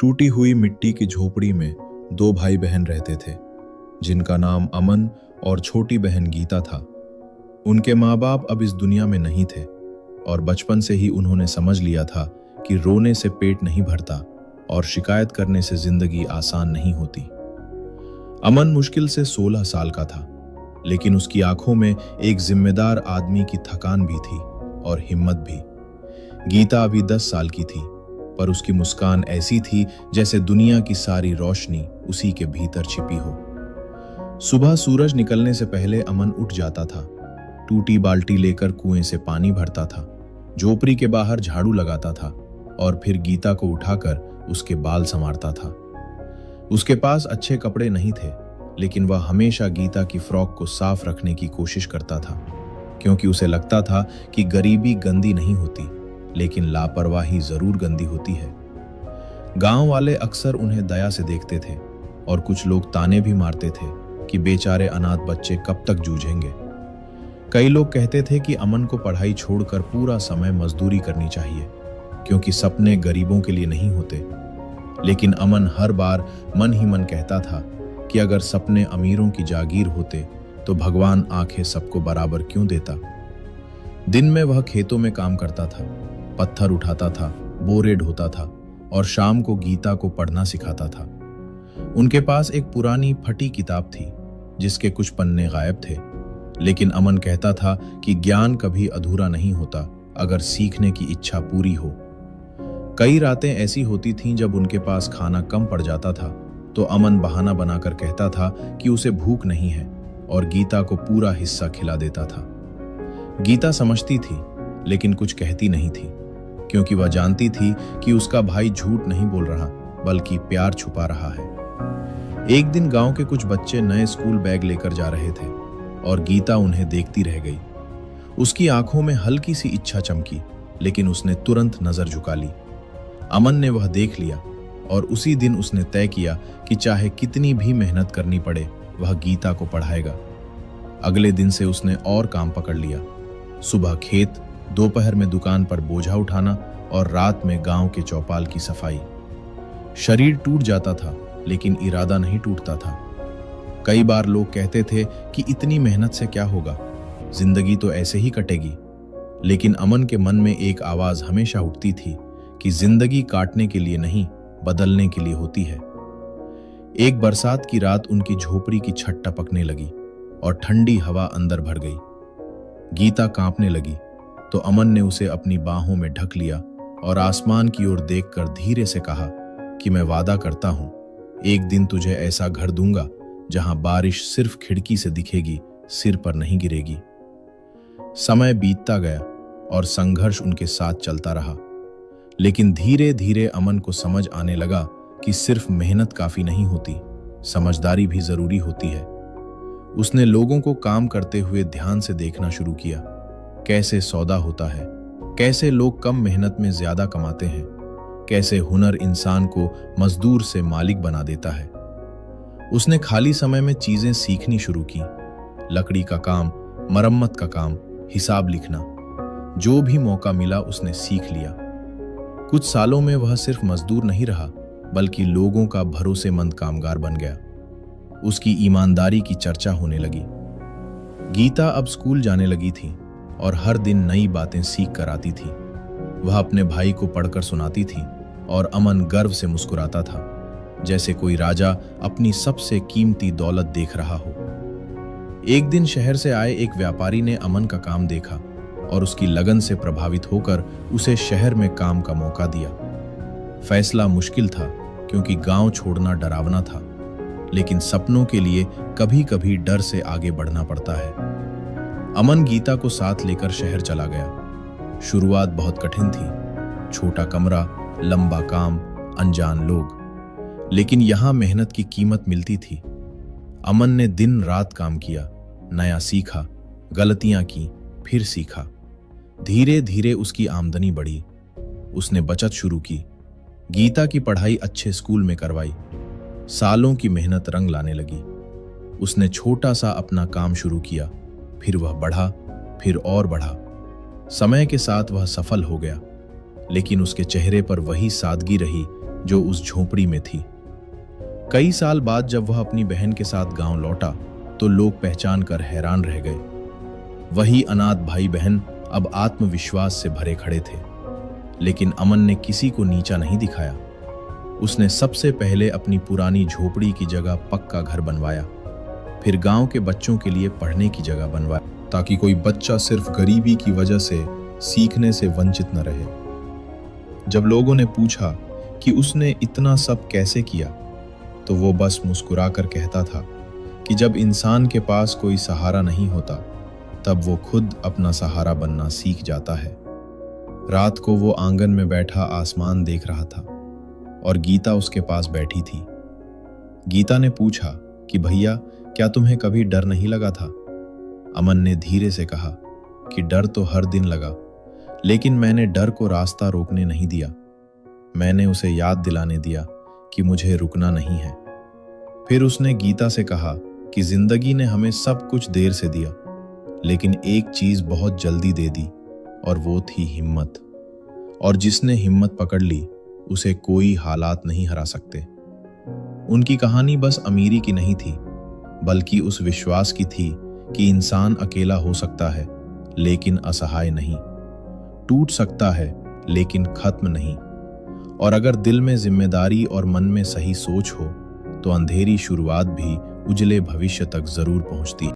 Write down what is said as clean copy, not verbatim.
टूटी हुई मिट्टी की झोपड़ी में दो भाई बहन रहते थे, जिनका नाम अमन और छोटी बहन गीता था। उनके माँ बाप अब इस दुनिया में नहीं थे और बचपन से ही उन्होंने समझ लिया था कि रोने से पेट नहीं भरता और शिकायत करने से जिंदगी आसान नहीं होती। अमन मुश्किल से 16 साल का था, लेकिन उसकी आंखों में एक जिम्मेदार आदमी की थकान भी थी और हिम्मत भी। गीता अभी 10 साल की थी, पर उसकी मुस्कान ऐसी थी जैसे दुनिया की सारी रोशनी उसी के भीतर छिपी हो। सुबह सूरज निकलने से पहले अमन उठ जाता था, टूटी बाल्टी लेकर कुएं से पानी भरता था, झोपड़ी के बाहर झाड़ू लगाता था और फिर गीता को उठाकर उसके बाल संवारता था। उसके पास अच्छे कपड़े नहीं थे, लेकिन वह हमेशा गीता की फ्रॉक को साफ रखने की कोशिश करता था, क्योंकि उसे लगता था कि गरीबी गंदी नहीं होती, लेकिन लापरवाही जरूर गंदी होती है। गांव वाले अक्सर उन्हें दया से देखते थे और कुछ लोग ताने भी मारते थे कि बेचारे अनाथ बच्चे कब तक जूझेंगे। कई लोग कहते थे कि अमन को पढ़ाई छोड़कर पूरा समय मजदूरी करनी चाहिए, क्योंकि सपने गरीबों के लिए नहीं होते। लेकिन अमन हर बार मन ही मन कहता था कि अगर सपने अमीरों की जागीर होते तो भगवान आंखें सबको बराबर क्यों देता। दिन में वह खेतों में काम करता था, पत्थर उठाता था, बोरे ढोता था और शाम को गीता को पढ़ना सिखाता था। उनके पास एक पुरानी फटी किताब थी जिसके कुछ पन्ने गायब थे, लेकिन अमन कहता था कि ज्ञान कभी अधूरा नहीं होता अगर सीखने की इच्छा पूरी हो। कई रातें ऐसी होती थीं जब उनके पास खाना कम पड़ जाता था तो अमन बहाना बनाकर कहता था कि उसे भूख नहीं है और गीता को पूरा हिस्सा खिला देता था। गीता समझती थी, लेकिन कुछ कहती नहीं थी, क्योंकि वह जानती थी कि उसका भाई झूठ नहीं बोल रहा, बल्कि प्यार छुपा रहा है। एक दिन गांव के कुछ बच्चे नए स्कूल बैग लेकर जा रहे थे और गीता उन्हें देखती रह गई। उसकी आंखों में हल्की सी इच्छा चमकी, लेकिन उसने तुरंत नजर झुका ली। अमन ने वह देख लिया और उसी दिन उसने तय किया कि चाहे कितनी भी मेहनत करनी पड़े, वह गीता को पढ़ाएगा। अगले दिन से उसने और काम पकड़ लिया। सुबह खेत, दोपहर में दुकान पर बोझा उठाना और रात में गांव के चौपाल की सफाई। शरीर टूट जाता था, लेकिन इरादा नहीं टूटता था। कई बार लोग कहते थे कि इतनी मेहनत से क्या होगा, जिंदगी तो ऐसे ही कटेगी। लेकिन अमन के मन में एक आवाज हमेशा उठती थी कि जिंदगी काटने के लिए नहीं, बदलने के लिए होती है। एक बरसात की रात उनकी झोपड़ी की छत टपकने लगी और ठंडी हवा अंदर भर गई। गीता कांपने लगी तो अमन ने उसे अपनी बाहों में ढक लिया और आसमान की ओर देखकर धीरे से कहा कि मैं वादा करता हूं, एक दिन तुझे ऐसा घर दूंगा जहां बारिश सिर्फ खिड़की से दिखेगी, सिर पर नहीं गिरेगी। समय बीतता गया और संघर्ष उनके साथ चलता रहा, लेकिन धीरे धीरे अमन को समझ आने लगा कि सिर्फ मेहनत काफी नहीं होती, समझदारी भी जरूरी होती है। उसने लोगों को काम करते हुए ध्यान से देखना शुरू किया, कैसे सौदा होता है, कैसे लोग कम मेहनत में ज्यादा कमाते हैं, कैसे हुनर इंसान को मजदूर से मालिक बना देता है। उसने खाली समय में चीजें सीखनी शुरू की, लकड़ी का काम, मरम्मत का काम, हिसाब लिखना। जो भी मौका मिला उसने सीख लिया। कुछ सालों में वह सिर्फ मजदूर नहीं रहा, बल्कि लोगों का भरोसेमंद कामगार बन गया। उसकी ईमानदारी की चर्चा होने लगी। गीता अब स्कूल जाने लगी थी और हर दिन नई बातें सीख कर आती थी। वह अपने भाई को पढ़कर सुनाती थी और अमन गर्व से मुस्कुराता था, जैसे कोई राजा अपनी सबसे कीमती दौलत देख रहा हो। एक दिन शहर से आए एक व्यापारी ने अमन का काम देखा और उसकी लगन से प्रभावित होकर उसे शहर में काम का मौका दिया। फैसला मुश्किल था, क्योंकि गांव छोड़ना डरावना था, लेकिन सपनों के लिए कभी कभी डर से आगे बढ़ना पड़ता है। अमन गीता को साथ लेकर शहर चला गया। शुरुआत बहुत कठिन थी, छोटा कमरा, लंबा काम, अनजान लोग, लेकिन यहां मेहनत की कीमत मिलती थी। अमन ने दिन रात काम किया, नया सीखा, गलतियां की, फिर सीखा। धीरे धीरे उसकी आमदनी बढ़ी। उसने बचत शुरू की, गीता की पढ़ाई अच्छे स्कूल में करवाई। सालों की मेहनत रंग लाने लगी। उसने छोटा सा अपना काम शुरू किया, फिर वह बढ़ा, फिर और बढ़ा। समय के साथ वह सफल हो गया, लेकिन उसके चेहरे पर वही सादगी रही जो उस झोपड़ी में थी। कई साल बाद जब वह अपनी बहन के साथ गांव लौटा तो लोग पहचान कर हैरान रह गए। वही अनाथ भाई बहन अब आत्मविश्वास से भरे खड़े थे। लेकिन अमन ने किसी को नीचा नहीं दिखाया। उसने सबसे पहले अपनी पुरानी झोपड़ी की जगह पक्का घर बनवाया, फिर गांव के बच्चों के लिए पढ़ने की जगह बनवाया, ताकि कोई बच्चा सिर्फ गरीबी की वजह से सीखने से वंचित न रहे। जब लोगों ने पूछा कि उसने इतना सब कैसे किया, तो वो बस मुस्कुराकर कहता था कि जब इंसान के पास कोई सहारा नहीं होता, तब वो खुद अपना सहारा बनना सीख जाता है। रात को वो आंगन में बैठा आसमान देख रहा था और गीता उसके पास बैठी थी। गीता ने पूछा कि भैया, क्या तुम्हें कभी डर नहीं लगा था? अमन ने धीरे से कहा कि डर तो हर दिन लगा, लेकिन मैंने डर को रास्ता रोकने नहीं दिया। मैंने उसे याद दिलाने दिया कि मुझे रुकना नहीं है। फिर उसने गीता से कहा कि जिंदगी ने हमें सब कुछ देर से दिया, लेकिन एक चीज बहुत जल्दी दे दी, और वो थी हिम्मत। और जिसने हिम्मत पकड़ ली, उसे कोई हालात नहीं हरा सकते। उनकी कहानी बस अमीरी की नहीं थी, बल्कि उस विश्वास की थी कि इंसान अकेला हो सकता है, लेकिन असहाय नहीं, टूट सकता है लेकिन खत्म नहीं। और अगर दिल में जिम्मेदारी और मन में सही सोच हो, तो अंधेरी शुरुआत भी उजले भविष्य तक जरूर पहुंचती।